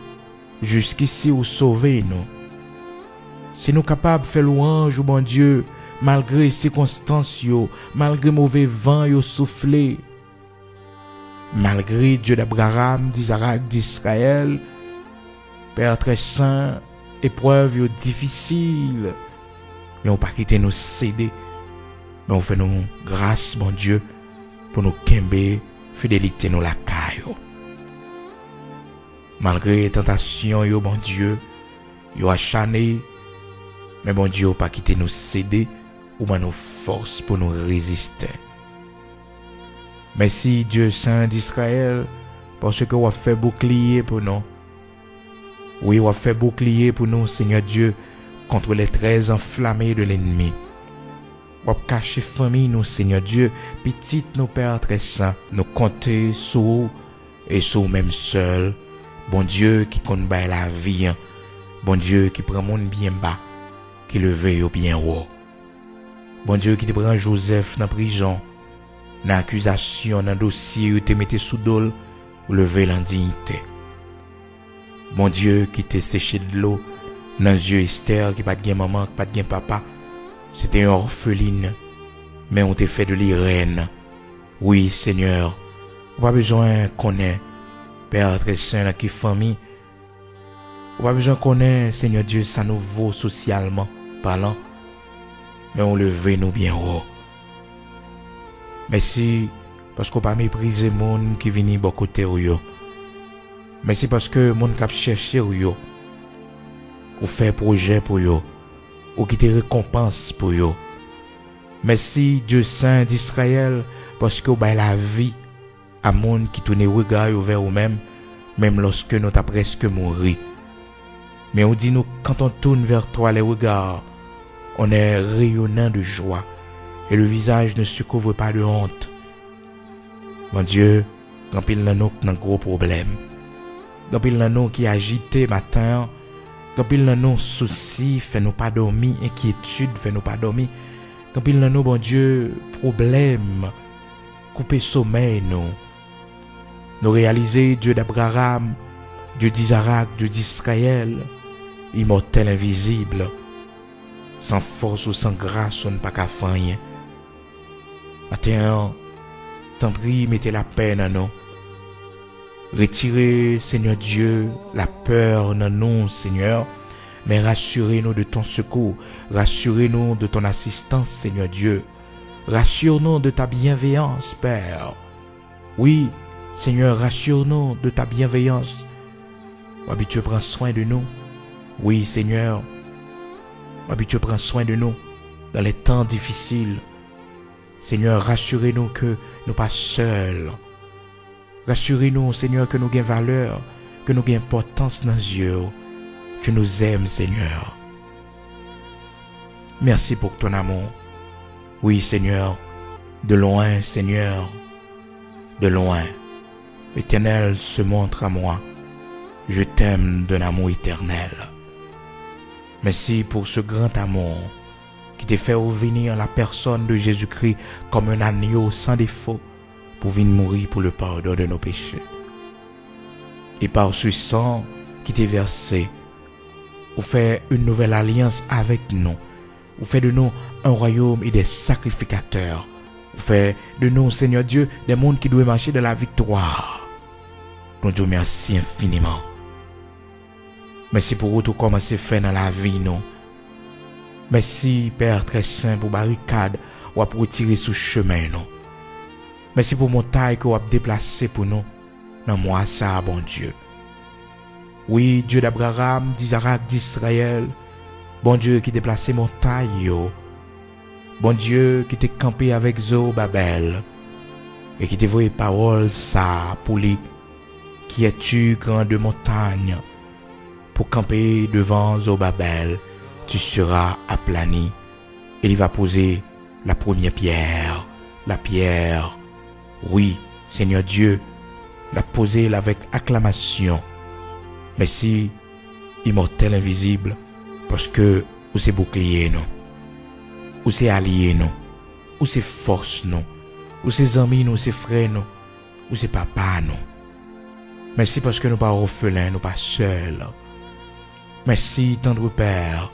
jusqu'ici ou sauver nous. C'est nous capables de faire louange au bon Dieu, malgré les circonstances, malgré mauvais vent yo soufflé, malgré Dieu d'Abraham, d'Isaac, d'Israël, Père très saint, épreuve yo difficile, mais on pas quitter nous céder, mais on fait nous grâce, bon Dieu, pour nous kembe, fidélité nous la caillou. Malgré les tentations, yo bon Dieu, yo acharné, mais bon Dieu, pas quitter nous céder ou pas nous force pour nous résister. Merci Dieu Saint d'Israël, parce que vous avez fait bouclier pour nous. Oui, vous avez fait bouclier pour nous, Seigneur Dieu, contre les traits enflammés de l'ennemi. Vous avez caché famille nous, Seigneur Dieu, petite nos Pères très saints, nous compter sur vous et sur même seul. Bon Dieu qui compte la vie, bon Dieu qui prend monde bien bas, qui le veille au bien haut. Bon Dieu qui te prend Joseph dans la prison, dans l'accusation, dans le dossier, où te mette sous dol, ou lever l'indignité. Bon Dieu qui te séché de l'eau, dans les yeux Esther, qui pas de maman, qui pas de papa, c'était une orpheline, mais on t'a fait de l'irène. Oui Seigneur, on pas besoin qu'on ait, Père très saint, dans qui famille, on pas besoin qu'on ait, Seigneur Dieu, ça nous vaut socialement parlant, mais on levait nous bien haut. Merci parce qu'on pas mépriser monde qui vient bon côté yo. Merci parce que monde qui chercher yo, ou faire projet pour yo, ou qui te récompense pour yo. Merci Dieu saint d'Israël parce que ba la vie à monde qui tourne regard vers eux-mêmes, même lorsque nous t'a presque mouru. Mais on dit nous quand on tourne vers toi les regards, on est rayonnant de joie et le visage ne se couvre pas de honte. Mon Dieu, quand il n'a un gros problème, quand il n'a qui agité matin, quand il n'a souci, fait nous pas dormir, inquiétude, fait nous pas dormir, quand il n'a bon Dieu, problème, couper sommeil, nous réaliser Dieu d'Abraham, Dieu d'Isaac, Dieu d'Israël, immortel invisible, sans force ou sans grâce, on ne pas qu'à faire rien. Maintenant, t'en prie, mettez la paix dans nous. Retirez, Seigneur Dieu, la peur dans nous, Seigneur, mais rassurez-nous de ton secours, rassurez-nous de ton assistance, Seigneur Dieu. Rassure-nous de ta bienveillance, Père. Oui, Seigneur, rassure-nous de ta bienveillance. Oui, tu prends soin de nous. Oui, Seigneur. Oui, tu prends soin de nous. dans les temps difficiles. Seigneur, rassurez-nous que nous pas seuls. Rassurez-nous, Seigneur, que nous avons valeur, que nous avons importance dans les yeux. Tu nous aimes, Seigneur. Merci pour ton amour. Oui, Seigneur, de loin, Seigneur, de loin, l'Éternel se montre à moi. Je t'aime d'un amour éternel. Merci pour ce grand amour qui t'a fait revenir la personne de Jésus-Christ comme un agneau sans défaut pour venir mourir pour le pardon de nos péchés. Et par ce sang qui t'est versé, vous faites une nouvelle alliance avec nous. Vous faites de nous un royaume et des sacrificateurs. Vous faites de nous, Seigneur Dieu, des mondes qui doivent marcher de la victoire. Nous te remercions infiniment. Merci pour tout commencer fait dans la vie, nous. Merci, Père très saint, pour barricade ou pour retirer sous chemin, nous. Merci pour montagne que vous avez déplacé pour nous. Dans moi, ça, bon Dieu. Oui, Dieu d'Abraham, d'Isaac, d'Israël. Bon Dieu qui déplacé montagne, yo. Bon Dieu qui t'est campé avec Zorobabel. Et qui t'est voué parole, ça, pour lui. Qui es-tu, grande montagne? Pour camper devant Zorobabel, tu seras aplani. Et il va poser la première pierre. La pierre. Oui, Seigneur Dieu, la poser avec acclamation. Merci, immortel invisible, parce que vous c'est bouclier, non? Vous c'est allié, non? Vous c'est force, non? Vous c'est amis, nous, c'est frères, non? Vous c'est papa, non? Merci parce que nous pas orphelins, nous pas seuls. Merci, tendre Père,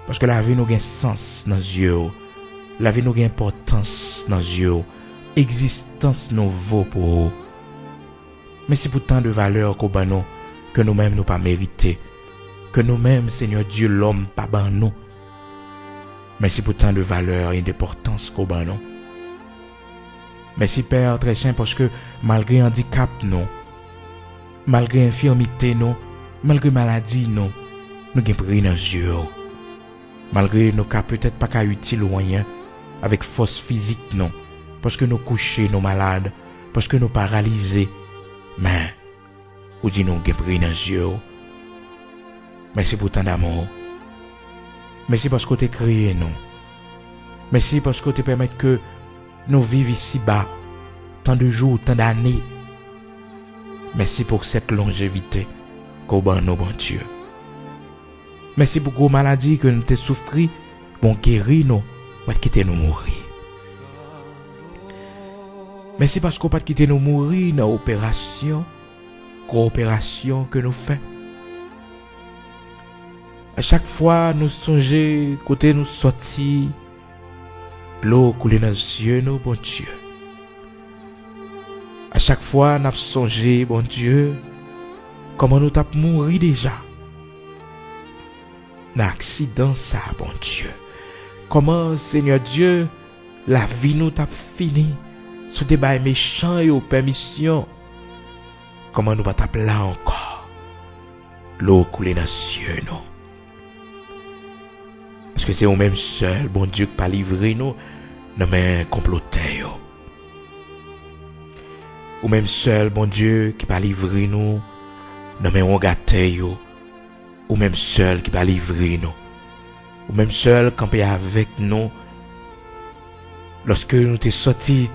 parce que la vie nous gagne sens dans les yeux. La vie nous gagne importance dans les yeux. Existence nous vaut pour vous. Merci pour tant de valeurs qu'au ban nous, que nous-mêmes nous pas mérité, que nous-mêmes, Seigneur Dieu, l'homme pas ban nous. Merci pour tant de valeurs et d'importance qu'au ban nous. Merci Père très saint parce que malgré handicap nous, malgré infirmité nous, malgré maladie nous, nous avons pris dans les yeux. Malgré nos cas peut-être pas utile ou rien, avec force physique non, parce que nous couchés, nous malades, parce que nous paralysés, mais ou dit nous avons pris dans les yeux. Merci pour tant d'amour. Merci parce que tu as créé nous. Merci parce que tu permets que nous vivions ici bas, tant de jours, tant d'années. Merci pour cette longévité qu'au ban nous, bon Dieu. Merci pour vos maladies que nous t'ai souffri, bon guéri nous, pas quitter nous mourir. Merci parce qu'on pas quitter nous mourir dans l'opération, coopération que nous faisons. À chaque fois nous songeons côté nous sortir, l'eau coule dans les yeux nous, bon Dieu. À chaque fois nous songé, bon Dieu, comment nous t'avons mouru déjà. L'accident ça, bon Dieu. Comment, Seigneur Dieu, la vie nous t'a fini sous des bails méchants et aux permissions. Comment nous pas t'appeler là encore. L'eau coule dans les cieux, non. Est-ce que c'est au même seul, bon Dieu, qui pas livré nous dans mes comploteurs. Ou même seul, bon Dieu, qui pas livré nous dans mes ongateurs. Ou même seul qui va livrer nous. Ou même seul camper avec nous. Lorsque nous t'es sortis,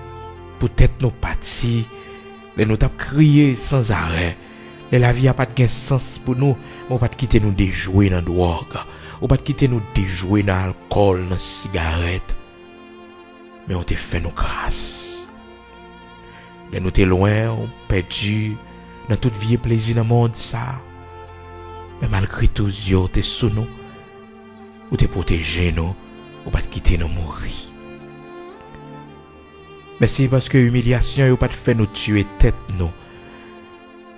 peut-être nous partis, nous t'as crié sans arrêt. La vie n'a pas de sens pour nous. On pas quitter nous déjouer dans la drogue. On pas quitter nous déjouer dans l'alcool, dans la cigarette. Mais on t'a fait nos grâces. Nous t'es loin, on perdu dans toute vie et plaisir dans le monde ça. Mais malgré tout, Dieu t'es sous nous, ou t'es protégé nous, ou pas te quitter nous mourir. Merci parce que l'humiliation ou pas te fait nous tuer tête nous.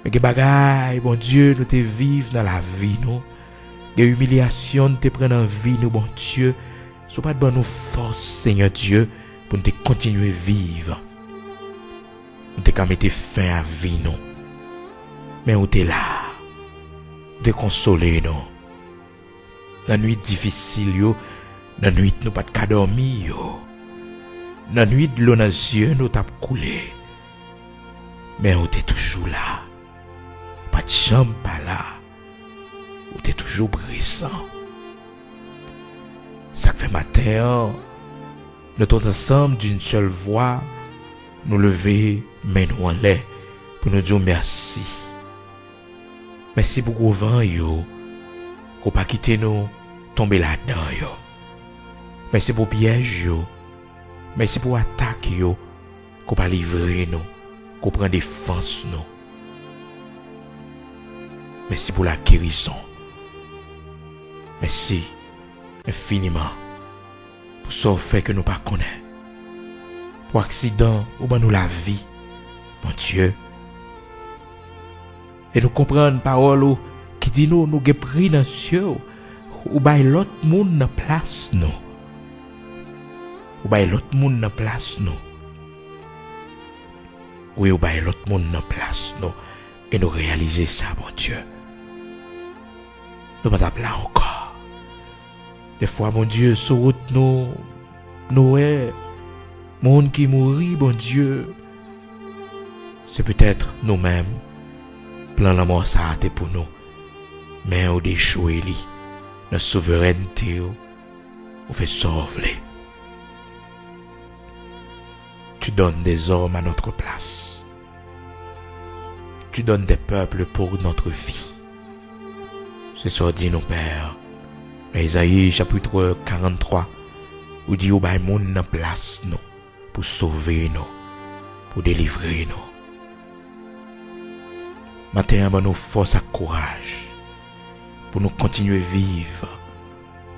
Mais que bagaille, bon Dieu, nous te vivre dans la vie nous. Que humiliation nous te prenne en vie nous, bon Dieu. Soit pas de bonne nous force, Seigneur Dieu, pour nous te continuer vivre. Nous te qu'à mettre fin à vie nous. Mais où t'es là? De consoler nous. La nuit difficile yo, Dans la nuit, nous pas de dormir. Dans la nuit, l'eau dans les yeux, nous t'a coulé. Mais on était toujours là. Pas de chambre pas là. On était toujours présent. Ça fait matin, nous tous ensemble d'une seule voix, nous lever, mais nous en l'air, pour nous dire merci. Merci pour le vent, yo, qu'on pas quitter nous, tomber là-dedans, yo. Merci pour piège, yo. Merci pour attaque, yo, qu'on pas livrer nous, qu'on prend défense, nous. Merci pour la guérison. Merci infiniment pour ce fait que nous ne connaissons pas. Pour accident ou ben nous la vie, mon Dieu. Et nous comprenons parole qui dit nous avons pris dans le ciel ou ben l'autre monde dans place nous. Ou ben l'autre monde dans place nous. Oui, ou ben l'autre monde dans place nous. Et nous réaliser ça, mon Dieu. Nous ne pouvons pas là encore. Des fois, mon Dieu, sur route, nous, monde qui mourit, mon Dieu, c'est peut-être nous-mêmes. Plan la mort, ça a été pour nous. Mais on déchoué, notre souveraineté, on fait sauver. Tu donnes des hommes à notre place. Tu donnes des peuples pour notre vie. C'est ça dit nos pères. Isaïe chapitre 43, où dit au bail monde en place nous, pour sauver nous, pour délivrer nous. Matin, nous force à courage, pour nous continuer à vivre,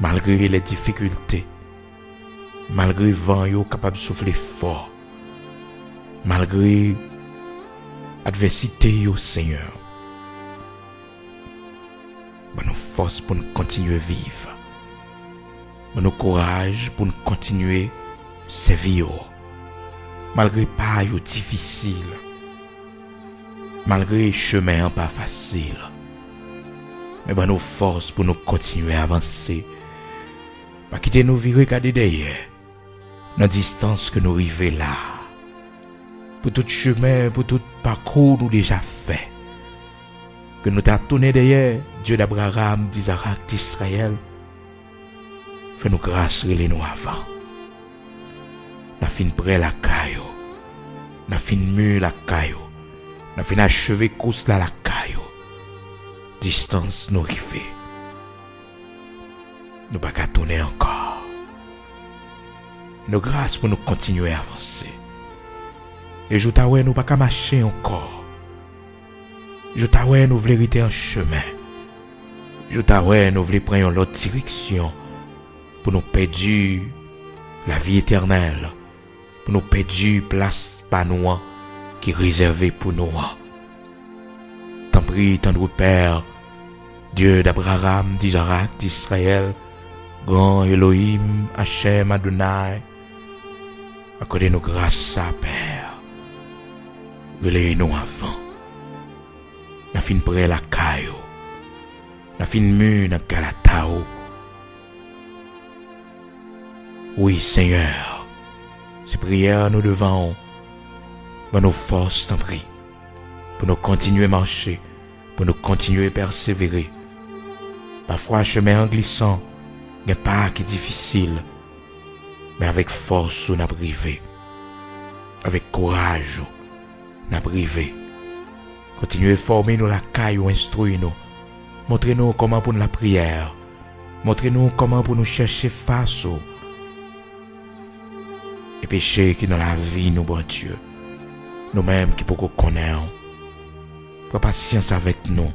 malgré les difficultés, malgré le vent yo capable de souffler fort, malgré l'adversité yo Seigneur. Nous force pour nous continuer à vivre. Nous courage pour nous continuer à servir. Malgré pas difficile. Malgré chemin pas facile. Mais nous force pour nous continuer à avancer. Pas quitter nous virer garder derrière. Dans distance que nous arrivons là. Pour tout chemin, pour tout parcours nous déjà fait. Que nous t'a tourné derrière, Dieu d'Abraham, d'Isaac, d'Israël. Fais-nous grâce, relais-nous avant. N'a fin près la caillou. N'a fin mûr la caillou. N'a fin achevé course là la caillou. Distance nous rivé. Nous pas qu'à tourner encore. Nous grâce pour nous continuer à avancer. Et je t'avoue, nous pas qu'à marcher encore. Je t'avoue, nous voulons rester en chemin. Je t'avoue, nous voulons prendre l'autre direction pour nous perdre la vie éternelle, pour nous perdre place par nous qui est réservée pour nous. T'en prie, tendre Père, Dieu d'Abraham, d'Isaac, d'Israël, grand Elohim, Hachem, Adonai, accordez-nous grâce à Père. Relais-nous avant. N'a fin près la caillou. N'a fin mûr dans Galatao. Oui, Seigneur. Ces prières nous devons. Mais nos forces t'en prie. Pour nous continuer à marcher. Pour nous continuer à persévérer. Parfois, chemin en glissant. Il n'y a pas qui est difficile. Mais avec force, on a privé. Avec courage, on a privé. Continuez à former nous la caille ou instruire nous. Montrez-nous comment pour la prière. Montrez-nous comment pour nous chercher face aux et péchés qui dans la vie nous, bon Dieu. Nous-mêmes qui pouvons connaître. Prends patience avec nous.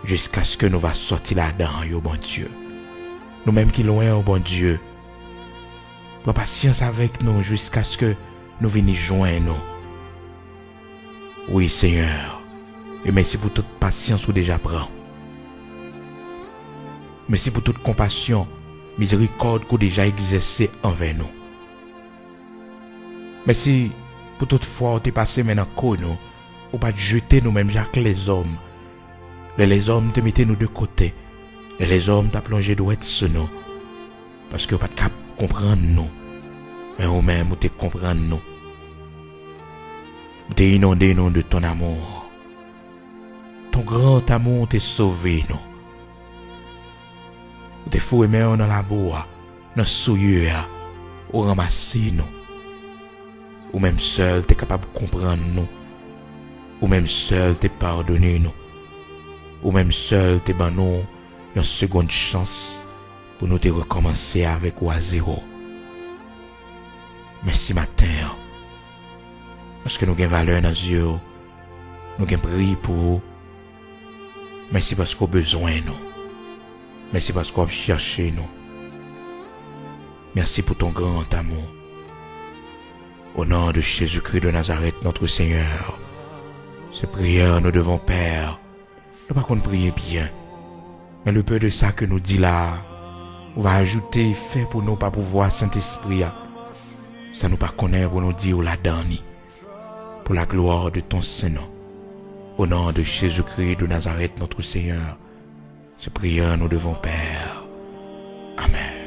Jusqu'à ce que nous va sortir là-dedans, yo bon Dieu. Nous-mêmes qui loin, oh bon Dieu. Prends patience avec nous jusqu'à ce que nous venions joindre nous. Oui, Seigneur, et merci pour toute patience que déjà prend. Merci pour toute compassion, miséricorde que déjà exercée envers nous. Merci pour toute foi que tu es passé maintenant avec nous, ou pas jeter nous-mêmes avec les hommes. Les hommes te mettaient nous de côté, les hommes t'ont plongé droit sur nous. Parce que pas de cap comprendre nous. Mais au même, te comprendre nous. Te inondé nous de ton amour. Ton grand amour te sauvé nous. Te fou aimer dans la bois, dans souillure, ou ramasser nous. Ou même seul t'es capable de comprendre nous. Ou même seul t'es pardonné nous. Ou même seul t'es ban nous une seconde chance pour nous te recommencer avec ou à zéro. Merci matin. Parce que nous avons valeur dans les yeux. Nous avons prix pour vous. Merci parce qu'on a besoin de nous. Merci parce qu'on a cherché nous. Merci pour ton grand amour. Au nom de Jésus-Christ de Nazareth, notre Seigneur, ces prières nous devons, Père, nous pas qu'on prie bien, mais le peu de ça que nous dit là, on va ajouter fait pour nous pas pouvoir Saint-Esprit, ça nous pas connaître pour nous dire la dernière, pour la gloire de ton Saint-Nom. Au nom de Jésus-Christ de Nazareth, notre Seigneur, ces prières nous devons, Père. Amen.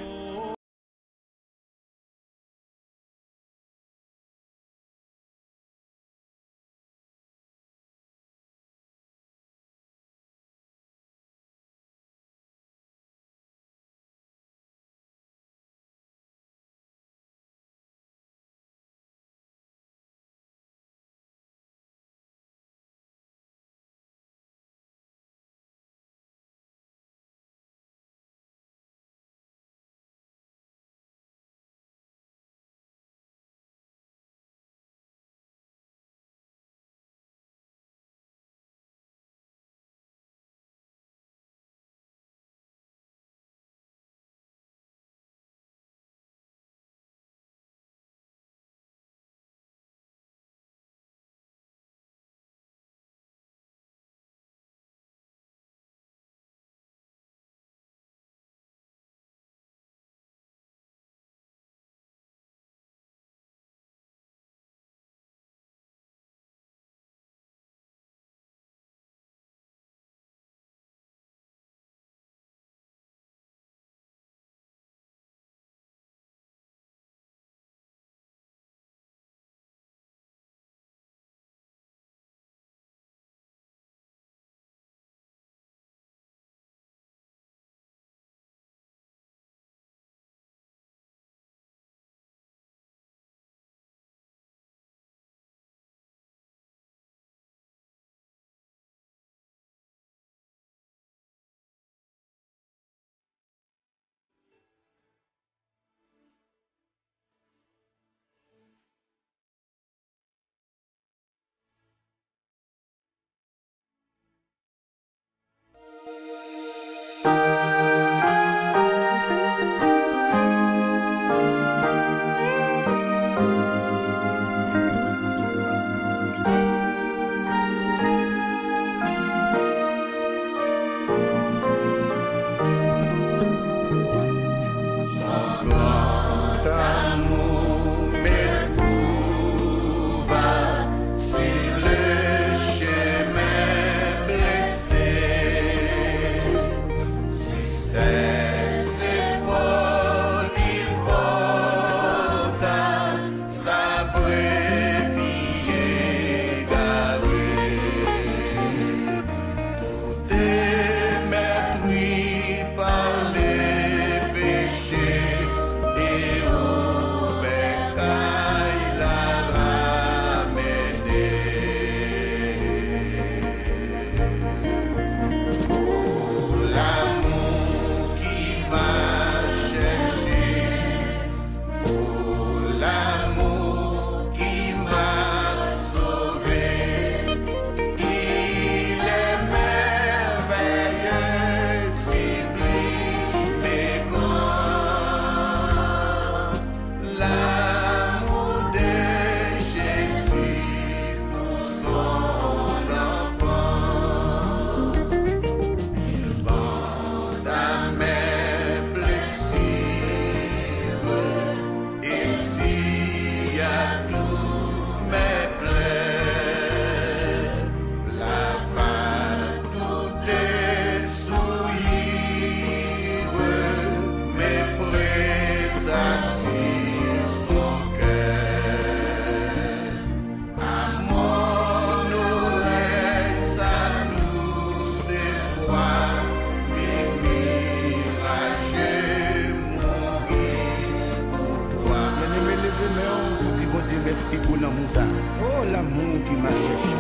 dis merci pour l'amour ça. Oh, l'amour qui m'a cherché.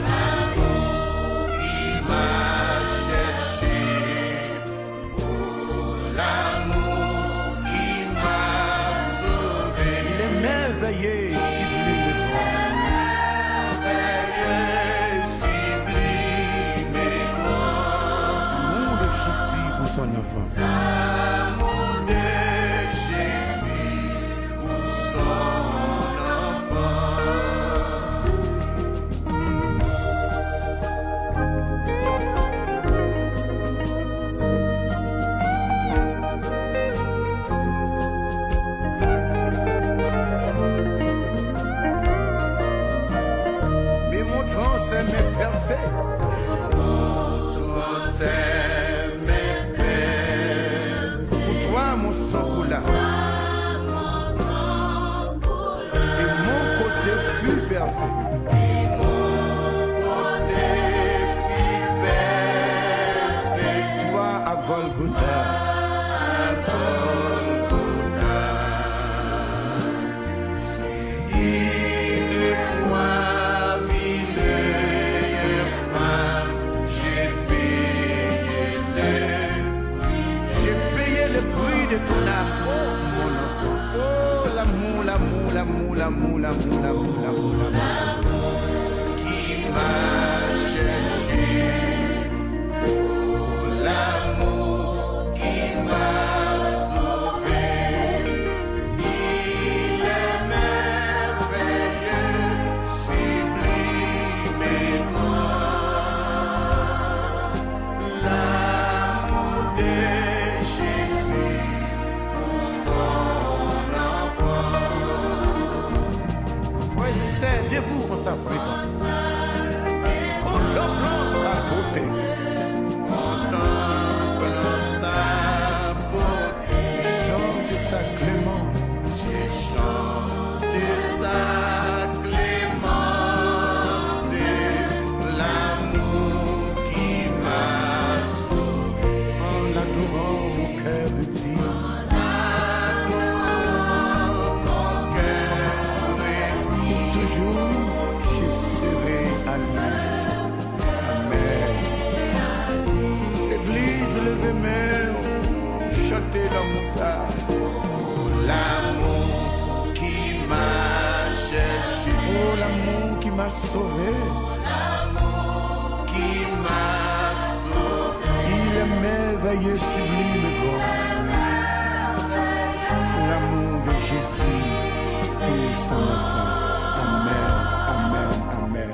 L'amour qui m'a cherché. Oh, l'amour qui m'a sauvé. Il est merveilleux, sublime et grand. Merveilleux, sublime et grand. L'amour de Jésus pour son enfant. L'amour de Jésus pour son enfant. Mais mon tronc c'est mes percées. Mon tronc c'est mes percées. Pour toi mon sang coula. Et mon côté fut percé. Et mon côté fut percé. Toi à Golgotha. À Golgotha. C'est une croix vilaine femme. J'ai payé le prix de ton âme, oh mon enfant. Oh l'amour, l'amour, l'amour, l'amour, l'amour, l'amour, l'amour, l'amour qui m'a cherché. Oh l'amour qui m'a sauvé. Il est merveilleux, sublime et grand. L'amour de Jésus pour son enfant. Frères et sœurs, debout en sa présence. Contemplons sa beauté. Contemplons sa beauté. Je chante sa clémence. Je chante sa clémence. C'est l'amour qui m'a sauvé. En adorant mon cœur dit. Toujours je serai à lui. Amen. Église, levez-moi, chantez l'amour ça. Oh, l'amour qui m'a cherché. Oh, l'amour qui m'a sauvé. Qui m'a sauvé. Il est merveilleux, sublime et grand. L'amour de Jésus pour son enfant. Amen, amen, amen.